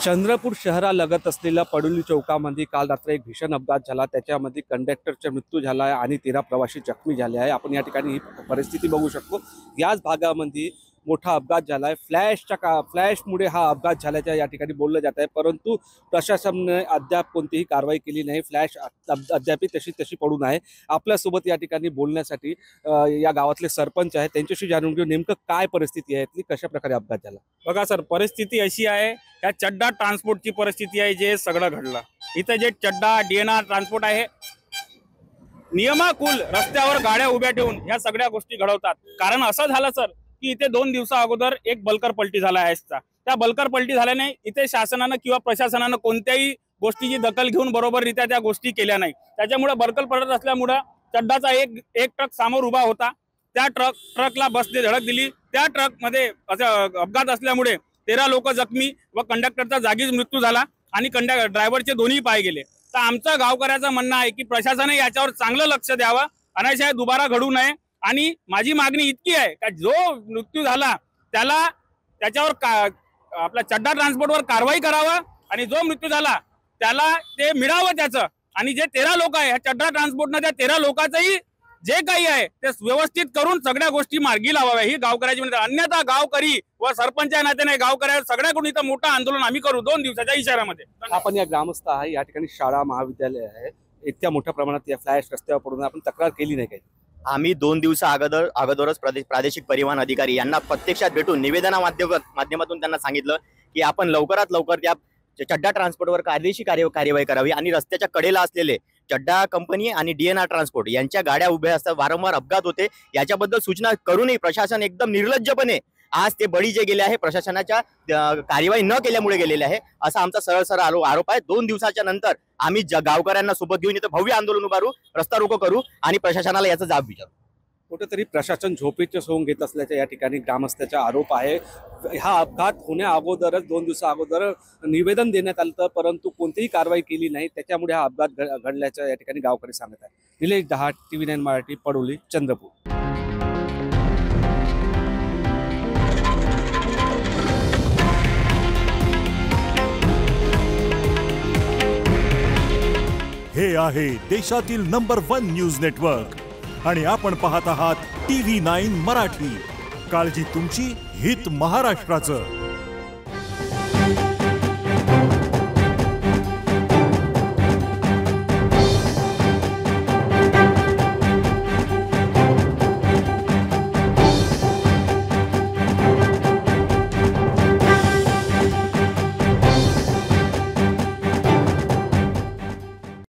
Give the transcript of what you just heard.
चंद्रपूर शहरालगत असलेल्या पडोली चौकामध्ये काल रात्री एक भीषण अपघात झाला। त्याच्यामध्ये कंडक्टरचा मृत्यू झाला आहे आणि 13 प्रवासी जखमी झाले आहे। आपण या ठिकाणी ही परिस्थिती बघू शकतो। याच भागामध्ये मोठा अपघात झाला आहे। फ्लॅशमुळे हा अपघात झाल्याच्या या ठिकाणी बोललं जात आहे, परंतु प्रशासनाने अद्याप कोणतीही कारवाई केली नाही। फ्लॅश अद्याप तशी पडून आहे। आपल्यासोबत या ठिकाणी बोलण्यासाठी या गावातले सरपंच आहेत, त्यांच्याशी जाणून घेऊ नेमकं काय परिस्थिती आहे, कशा प्रकारे अपघात झाला। बघा सर, परिस्थिती अशी आहे, या चड्डा ट्रान्सपोर्टची परिस्थिती आहे। जे सगळं घडलं इथे, जे चड्डा डीएनआर ट्रान्सपोर्ट आहे, नियमाकुल रस्त्यावर गाड्या उभ्या ठेवून ह्या सगळ्या गोष्टी घडवतात। कारण असं झालं सर की इथे 2 दिवसा अगोदर एक बलकर पलटी झाला आहे। त्या बलकर पलटी झाल्याने इथे शासनानं किंवा प्रशासनानं कोणत्याही गोष्टीची दखल घेऊन बरोबररित्या त्या गोष्टी केल्या नाही। त्याच्यामुळे बलकर पडत असल्यामुळे चड्डाचा एक ट्रक समोर उभा होता, त्या ट्रकला बसने धडक दिली। त्या ट्रकमध्ये अपघात असल्यामुळे 13 लोक जखमी व कंडक्टरचा जागीच मृत्यू झाला आणि ड्रायव्हरचे दोन्ही पाय गेले। तर आमचं गावकऱ्याचं म्हणणं आहे की प्रशासनाने याच्यावर चांगलं लक्ष द्यावं, अनाशय दुबारा घडू नये। आणि माझी मागणी इतकी आहे की जो मृत्यू झाला त्याच्यावर आपला चड्डा ट्रान्सपोर्टवर कारवाई करावं आणि जो मृत्यू झाला त्याला ते मिळावं त्याचं। आणि जे 13 लोक आहे, चड्डा ट्रान्सपोर्टनं त्या 13 लोकांचंही जे काही आहे ते व्यवस्थित करून सगळ्या गोष्टी मार्गी लावाव्या, ही गावकऱ्याची विनंती। अन्यथा गावकरी व सरपंच या नात्याने गावकऱ्या सगळ्याकडून इथं मोठं आंदोलन आम्ही करू 2 दिवसाच्या इशाऱ्यामध्ये। आपण या ग्रामस्थ आहे, या ठिकाणी शाळा महाविद्यालय आहे, इतक्या मोठ्या प्रमाणात या फ्लॅश रस्त्यावर पडून आपण तक्रार केली नाही काही? आम्ही 2 दिवसा अगोदरच प्रादेशिक परिवहन अधिकारी यांना प्रत्यक्षात भेटून निवेदना माध्यमातून त्यांना सांगितलं की आपण लवकरात लवकर त्या चड्डा ट्रान्सपोर्टवर कायदेशीर कार्यवाही करावी आणि रस्त्याच्या कडेला असलेले चड्डा कंपनी आणि डीएनआर ट्रान्सपोर्ट यांच्या गाड्या उभ्या असतात, वारंवार अपघात होते, याच्याबद्दल सूचना करूनही प्रशासन एकदम निर्लज्जपणे आज ते बळी जे गेले आहे प्रशासनाच्या कार्यवाही न केल्यामुळे गेलेले आहे, असा आमचा सरळ आरोप आहे। 2 दिवसाच्या नंतर आम्ही गावकऱ्यांना सोबत घेऊन इथं भव्य आंदोलन उभारू, रस्ता रोको करू आणि प्रशासनाला याचा जाब विचारू। कुठेतरी प्रशासन झोपेचे सोंग घेत असल्याचा या ठिकाणी ग्रामस्थांचा आरोप आहे। हा अपघात होण्या अगोदरच 2 दिवसा अगोदर निवेदन देण्यात आलं, परंतु कोणतीही कारवाई केली नाही, त्याच्यामुळे हा अपघात घडल्याचं या ठिकाणी गावकरी सांगत आहे। निलेश दहाट, TV9 मराठी, पडोली, चंद्रपूर। हे आहे देशातील नंबर 1 न्यूज नेटवर्क आणि आपण पाहत आहात TV9 मराठी। काळजी तुमची, हित महाराष्ट्राचं।